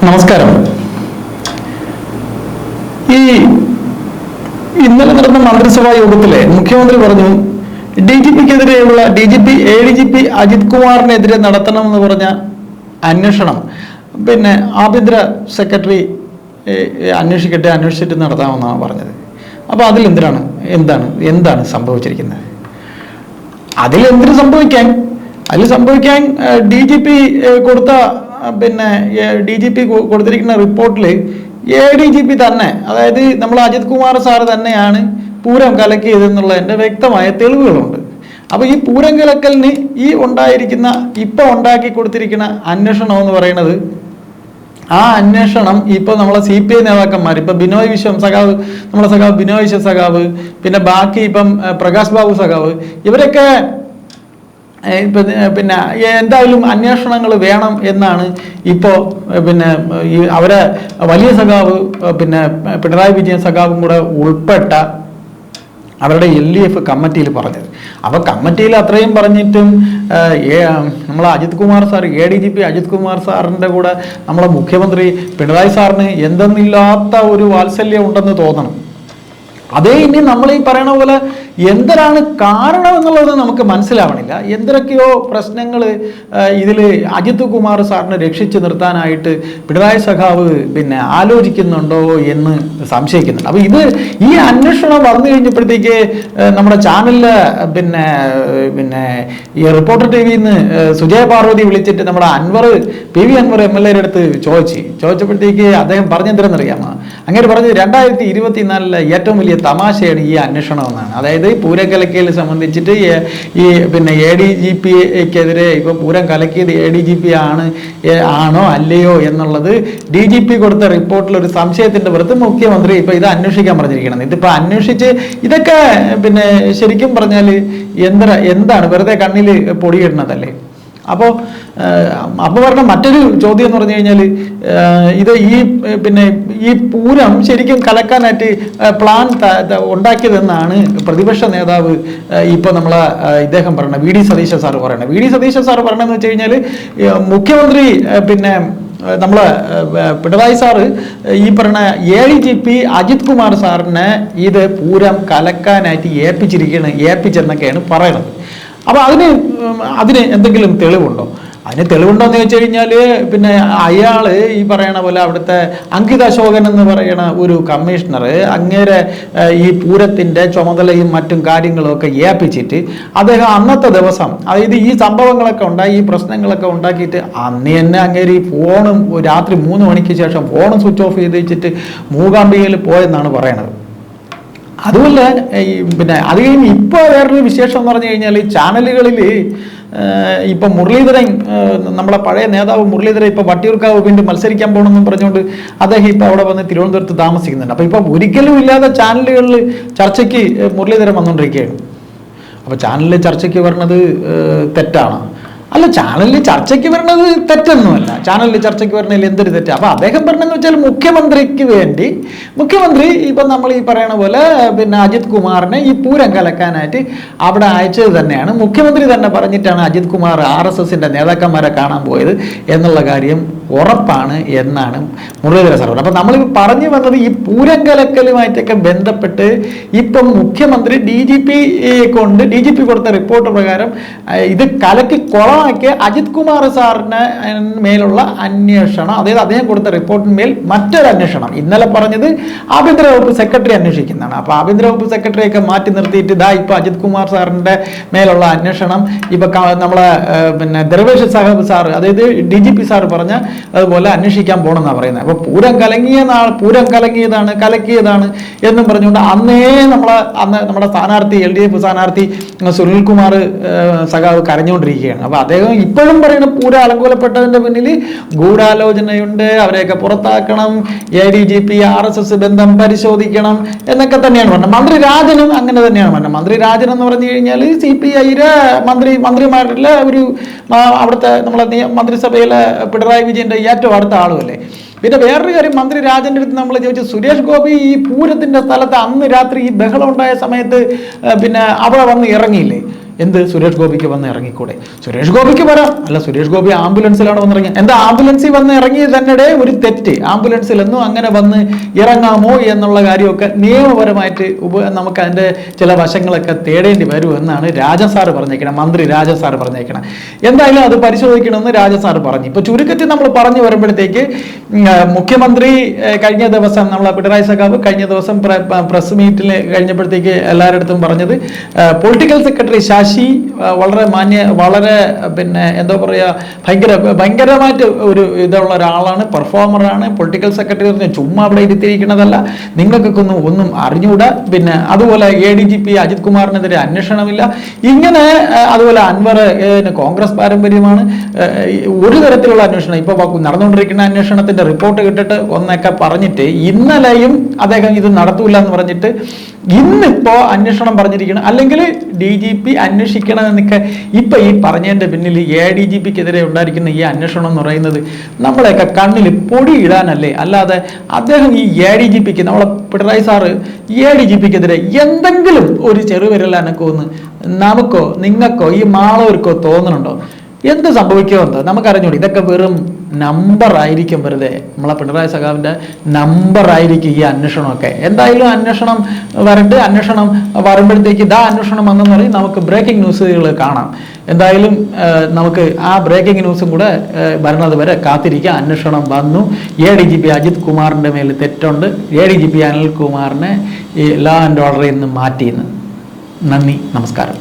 നമസ്കാരം. ഈ ഇന്നലെ നടന്ന മന്ത്രിസഭാ യോഗത്തിലെ മുഖ്യമന്ത്രി പറഞ്ഞു DGPക്കെതിരെയുള്ള ADGP അജിത് കുമാറിനെതിരെ നടത്തണമെന്ന് പറഞ്ഞ അന്വേഷണം ആഭ്യന്തര സെക്രട്ടറി അന്വേഷിച്ചിട്ട് നടത്താമെന്നാണ് പറഞ്ഞത്. അപ്പോൾ അതിൽ എന്താണ് സംഭവിച്ചിരിക്കുന്നത്? അതിലെന്തിനു സംഭവിക്കാൻ DGP കൊടുത്ത DGP കൊടുത്തിരിക്കുന്ന റിപ്പോർട്ടിൽ ADGP തന്നെ, അതായത് നമ്മൾ അജിത് കുമാർ സാറ് തന്നെയാണ് പൂരം കലക്കിയതെന്നുള്ളതിൻ്റെ വ്യക്തമായ തെളിവുകളുണ്ട്. അപ്പോൾ ഈ പൂരം കലക്കലിന് ഇപ്പോൾ ഉണ്ടാക്കി കൊടുത്തിരിക്കുന്ന അന്വേഷണം എന്ന് പറയുന്നത്, ആ അന്വേഷണം ഇപ്പോൾ നമ്മളെ CPI നേതാക്കന്മാർ, ഇപ്പം ബിനോയ് വിശ്വം സഖാവ്, നമ്മളെ സഖാവ് ബിനോയ് വിശ്വം സഖാവ്, പിന്നെ ബാക്കി ഇപ്പം പ്രകാശ് ബാബു സഖാവ്, ഇവരൊക്കെ എന്തായാലും അന്വേഷണങ്ങൾ വേണം എന്നാണ് ഇപ്പോൾ അവരെ വലിയ സഖാവ് പിണറായി വിജയൻ സഖാവും കൂടെ ഉൾപ്പെട്ട അവരുടെ LDF കമ്മിറ്റിയിൽ പറഞ്ഞത്. അപ്പോൾ കമ്മിറ്റിയിൽ അത്രയും പറഞ്ഞിട്ടും നമ്മളെ അജിത് കുമാർ സാർ, ADGP അജിത് കുമാർ സാറിൻ്റെ കൂടെ നമ്മളെ മുഖ്യമന്ത്രി പിണറായി സാറിന് എന്തെന്നില്ലാത്ത ഒരു വാത്സല്യം ഉണ്ടെന്ന് തോന്നണം. അതേ ഇനി നമ്മൾ ഈ പറയണ പോലെ എന്തിനാണ് കാരണം എന്നുള്ളത് നമുക്ക് മനസ്സിലാവണില്ല. എന്തൊക്കെയോ പ്രശ്നങ്ങൾ ഇതിൽ അജിത് കുമാർ സാറിനെ രക്ഷിച്ചു നിർത്താനായിട്ട് പിണറായി സഖാവ് ആലോചിക്കുന്നുണ്ടോ എന്ന് സംശയിക്കുന്നുണ്ട്. അപ്പോൾ ഈ അന്വേഷണം വന്നു കഴിഞ്ഞപ്പോഴത്തേക്ക് നമ്മുടെ ചാനലിൽ ഈ റിപ്പോർട്ടർ TVയിൽ നിന്ന് സുജയ പാർവതി വിളിച്ചിട്ട് നമ്മുടെ PV അൻവർ MLA അടുത്ത് ചോദിച്ചപ്പോഴത്തേക്ക് അദ്ദേഹം പറഞ്ഞെന്തിനെന്നറിയാമോ? അങ്ങനെ പറഞ്ഞത് 2024 ഏറ്റവും വലിയ തമാശയാണ് ഈ അന്വേഷണം എന്നാണ്. അതായത് പൂരം കലക്കിയൽ സംബന്ധിച്ചിട്ട് ഈ ADGPക്കെതിരെ ഇപ്പം പൂരം കലക്കിയത് ADGP ആണോ അല്ലയോ എന്നുള്ളത് DGP കൊടുത്ത റിപ്പോർട്ടിൽ ഒരു സംശയത്തിന്റെ പുറത്ത് മുഖ്യമന്ത്രി ഇപ്പൊ ഇത് അന്വേഷിക്കാൻ പറഞ്ഞിരിക്കണം. ഇതിപ്പോ അന്വേഷിച്ച് ഇതൊക്കെ ശരിക്കും പറഞ്ഞാൽ എന്താണ് വെറുതെ കണ്ണിൽ പൊടിയിടുന്നതല്ലേ? അപ്പോൾ പറഞ്ഞ മറ്റൊരു ചോദ്യം എന്ന് പറഞ്ഞു കഴിഞ്ഞാൽ ഇത് ഈ പൂരം ശരിക്കും കലക്കാനായിട്ട് പ്ലാൻ ഉണ്ടാക്കിയതെന്നാണ് പ്രതിപക്ഷ നേതാവ് ഇപ്പോൾ ഇദ്ദേഹം പറയണ VD സതീശൻ സാറ് പറയണത്. VD സതീശൻ സാറ് പറയണമെന്ന് വെച്ച് കഴിഞ്ഞാൽ മുഖ്യമന്ത്രി നമ്മളെ പിണറായി സാറ് ഈ പറയുന്ന ADGP അജിത് കുമാർ സാറിനെ ഇത് പൂരം കലക്കാനായിട്ട് ഏൽപ്പിച്ചെന്നൊക്കെയാണ് പറയണത്. അപ്പോൾ അതിന് എന്തെങ്കിലും തെളിവുണ്ടോ? അതിന് തെളിവുണ്ടോയെന്ന് ചോദിച്ചു കഴിഞ്ഞാൽ അയാൾ ഈ പറയണ പോലെ അവിടുത്തെ അങ്കിത അശോകൻ എന്ന് പറയുന്ന ഒരു കമ്മീഷണർ അങ്ങേരെ ഈ പൂരത്തിൻ്റെ ചുമതലയും മറ്റും കാര്യങ്ങളൊക്കെ ഏൽപ്പിച്ചിട്ട് അദ്ദേഹം അന്നത്തെ ദിവസം, അതായത് ഈ സംഭവങ്ങളൊക്കെ ഉണ്ടായി, ഈ പ്രശ്നങ്ങളൊക്കെ ഉണ്ടാക്കിയിട്ട് അന്ന് തന്നെ അങ്ങേര് ഈ ഫോണും രാത്രി 3 മണിക്ക് ശേഷം ഫോണും സ്വിച്ച് ഓഫ് ചെയ്ത് വെച്ചിട്ട് മൂകാംബികയിൽ പോയെന്നാണ് പറയണത്. അതുമല്ല അത് കഴിഞ്ഞ് ഇപ്പോൾ വേറൊരു വിശേഷം എന്ന് പറഞ്ഞു കഴിഞ്ഞാൽ ചാനലുകളിൽ ഇപ്പം മുരളീധരൻ, നമ്മളെ പഴയ നേതാവ് മുരളീധരൻ ഇപ്പോൾ വട്ടിയൂർക്കാവ് വീണ്ടും മത്സരിക്കാൻ പോകണമെന്നും പറഞ്ഞുകൊണ്ട് അദ്ദേഹം ഇപ്പോൾ അവിടെ വന്ന് തിരുവനന്തപുരത്ത് താമസിക്കുന്നുണ്ട്. അപ്പോൾ ഇപ്പം ഒരിക്കലും ഇല്ലാതെ ചാനലുകളിൽ ചർച്ചയ്ക്ക് മുരളീധരൻ വന്നുകൊണ്ടിരിക്കുകയാണ്. അപ്പോൾ ചാനലിൽ ചർച്ചയ്ക്ക് വരണത് തെറ്റാണ്? അല്ല, ചാനലിൽ ചർച്ചയ്ക്ക് വരണത് തെറ്റൊന്നുമല്ല. ചാനലിൽ ചർച്ചയ്ക്ക് വരണതിൽ എന്തൊരു തെറ്റാണ്? അപ്പോൾ അദ്ദേഹം പറഞ്ഞതെന്ന് വെച്ചാൽ മുഖ്യമന്ത്രി ഇപ്പം നമ്മൾ ഈ പറയണ പോലെ അജിത് കുമാറിനെ ഈ പൂരം കലക്കാനായിട്ട് അവിടെ അയച്ചത് തന്നെയാണ്. മുഖ്യമന്ത്രി തന്നെ പറഞ്ഞിട്ടാണ് അജിത് കുമാർ RSSന്റെ നേതാക്കന്മാരെ കാണാൻ പോയത് എന്നുള്ള കാര്യം ഉറപ്പാണ് എന്നാണ് മുരളീധര സാർ. അപ്പം നമ്മൾ പറഞ്ഞു വന്നത് ഈ പൂരം കലക്കലുമായിട്ടൊക്കെ ബന്ധപ്പെട്ട് ഇപ്പം മുഖ്യമന്ത്രി DGP കൊടുത്ത റിപ്പോർട്ട് പ്രകാരം ഇത് കലക്കി കൊളമാക്കിയ അജിത് കുമാർ സാറിന് മേലുള്ള അന്വേഷണം, അതായത് അദ്ദേഹം കൊടുത്ത റിപ്പോർട്ടിന്മേൽ മറ്റൊരു അന്വേഷണം, ഇന്നലെ പറഞ്ഞത് ആഭ്യന്തര വകുപ്പ് സെക്രട്ടറി അന്വേഷിക്കുന്നതാണ്. അപ്പോൾ ആഭ്യന്തര വകുപ്പ് സെക്രട്ടറിയൊക്കെ മാറ്റി നിർത്തിയിട്ട് ഇപ്പോൾ അജിത് കുമാർ സാറിൻ്റെ മേലുള്ള അന്വേഷണം ഇപ്പം നമ്മളെ ദർവേഷ് സാഹിബ് സാർ, അതായത് DGP സാർ പറഞ്ഞ അതുപോലെ അന്വേഷിക്കാൻ പോകണമെന്നാണ് പറയുന്നത്. അപ്പോൾ പൂരം കലക്കിയതാണ് എന്നും പറഞ്ഞുകൊണ്ട് അന്ന് നമ്മുടെ സ്ഥാനാർത്ഥി LDF സ്ഥാനാർത്ഥി സുനിൽകുമാർ സഖാവ് കരഞ്ഞുകൊണ്ടിരിക്കുകയാണ്. അപ്പോൾ അദ്ദേഹം ഇപ്പോഴും പറയുന്ന പൂരം അലങ്കോലപ്പെട്ടതിൻ്റെ പിന്നിൽ ഗൂഢാലോചനയുണ്ട്, അവരെയൊക്കെ പുറത്താക്കണം, ADGP RSS ബന്ധം പരിശോധിക്കണം എന്നൊക്കെ തന്നെയാണ് പറഞ്ഞത്. മന്ത്രി രാജനും അങ്ങനെ തന്നെയാണ് പറഞ്ഞത്. മന്ത്രി രാജൻ എന്ന് പറഞ്ഞു കഴിഞ്ഞാൽ CPIയിലെ മന്ത്രിമാരിലെ ഒരു അവിടുത്തെ നമ്മളെ മന്ത്രിസഭയിലെ പിണറായി വിജയൻ്റെ ഏറ്റവും അടുത്ത ആളുമല്ലേ. പിന്നെ വേറൊരു കാര്യം, മന്ത്രി രാജൻ്റെ അടുത്ത് നമ്മൾ ചോദിച്ചു, സുരേഷ് ഗോപി ഈ പൂരത്തിൻ്റെ സ്ഥലത്ത് അന്ന് രാത്രി ഈ ബഹളം ഉണ്ടായ സമയത്ത് അവിടെ വന്ന് ഇറങ്ങിയില്ലേ? എന്ത് സുരേഷ് ഗോപിക്ക് വന്ന് ഇറങ്ങിക്കൂടെ? സുരേഷ് ഗോപിക്ക് വരാം, അല്ല സുരേഷ് ഗോപി ആംബുലൻസിലാണ് വന്നിറങ്ങിയത്. എന്താ ആംബുലൻസിൽ വന്ന് ഇറങ്ങിയത് തന്നെ ഒരു തെറ്റ്? ആംബുലൻസിലൊന്നും അങ്ങനെ വന്ന് ഇറങ്ങാമോ എന്നുള്ള കാര്യമൊക്കെ നിയമപരമായിട്ട് നമുക്ക് അതിൻ്റെ ചില വശങ്ങളൊക്കെ തേടേണ്ടി വരുമെന്നാണ് രാജൻ സാറ് പറഞ്ഞേക്കണം, മന്ത്രി രാജൻ സാറ് പറഞ്ഞേക്കണം. എന്തായാലും അത് പരിശോധിക്കണമെന്ന് രാജൻ സാറ് പറഞ്ഞു. ഇപ്പൊ ചുരുക്കത്തിൽ നമ്മൾ പറഞ്ഞു വരുമ്പോഴത്തേക്ക് മുഖ്യമന്ത്രി കഴിഞ്ഞ ദിവസം നമ്മളെ പിണറായി സഖാവ് കഴിഞ്ഞ ദിവസം പ്രസ് മീറ്റിൽ കഴിഞ്ഞപ്പോഴത്തേക്ക് എല്ലാവരുടെ അടുത്തും പറഞ്ഞത് പൊളിറ്റിക്കൽ സെക്രട്ടറി ശശി വളരെ എന്താ പറയുക ഭയങ്കരമായിട്ട് ഒരു ഇതുള്ള ഒരാളാണ്, പെർഫോമറാണ്. പൊളിറ്റിക്കൽ സെക്രട്ടറി പറഞ്ഞാൽ ചുമ്മാ അവിടെ ഇരുത്തിയിരിക്കുന്നതല്ല, നിങ്ങൾക്കൊക്കെ ഒന്നും അറിഞ്ഞുകൂടാ. പിന്നെ അതുപോലെ ADGP അജിത് കുമാറിനെതിരെ അന്വേഷണമില്ല. ഇങ്ങനെ അതുപോലെ അൻവർ കോൺഗ്രസ് പാരമ്പര്യമാണ്, ഒരു തരത്തിലുള്ള അന്വേഷണം ഇപ്പൊ നടന്നുകൊണ്ടിരിക്കുന്ന അന്വേഷണത്തിന്റെ റിപ്പോർട്ട് കിട്ടിട്ട് ഒന്നൊക്കെ പറഞ്ഞിട്ട് ഇന്നലെയും അദ്ദേഹം ഇത് നടത്തൂല എന്ന് പറഞ്ഞിട്ട് ഇന്നിപ്പോ അന്വേഷണം പറഞ്ഞിരിക്കണം, അല്ലെങ്കിൽ DGP അന്വേഷിക്കണമെന്നൊക്കെ ഇപ്പൊ ഈ പറഞ്ഞതിന്റെ പിന്നിൽ ADGPക്കെതിരെ ഉണ്ടായിരിക്കുന്ന ഈ അന്വേഷണം എന്ന് പറയുന്നത് നമ്മളെയൊക്കെ കണ്ണിൽ പൊടി ഇടാനല്ലേ. അല്ലാതെ അദ്ദേഹം ഈ ADGPക്ക് നമ്മളെ പിണറായി സാറ് ADGPക്കെതിരെ എന്തെങ്കിലും ഒരു ചെറുവിരൽ അനക്കുമെന്ന് നമുക്കോ നിങ്ങൾക്കോ ഈ മാളവർക്കോ തോന്നുന്നുണ്ടോ? എന്ത് സംഭവിക്കുമെന്ന് നമുക്കറിഞ്ഞൂടി. ഇതൊക്കെ വെറും നമ്പർ ആയിരിക്കും, വെറുതെ നമ്മളെ പിണറായി സഖാവിൻ്റെ നമ്പർ ആയിരിക്കും ഈ അന്വേഷണമൊക്കെ. എന്തായാലും അന്വേഷണം വരട്ടെ. അന്വേഷണം വരുമ്പോഴത്തേക്ക് അന്വേഷണം വന്നെന്ന് പറയും നമുക്ക് ബ്രേക്കിംഗ് ന്യൂസുകൾ കാണാം. എന്തായാലും നമുക്ക് ആ ബ്രേക്കിംഗ് ന്യൂസും കൂടെ വരുന്നത് വരെ കാത്തിരിക്കുക. അന്വേഷണം വന്നു, ADGP അജിത് കുമാറിൻ്റെ മേൽ തെറ്റുണ്ട്, ADGP അനിൽകുമാറിനെ ഈ ലോ ആൻഡ് ഓർഡറിൽ നിന്ന് മാറ്റിയെന്ന്. നന്ദി, നമസ്കാരം.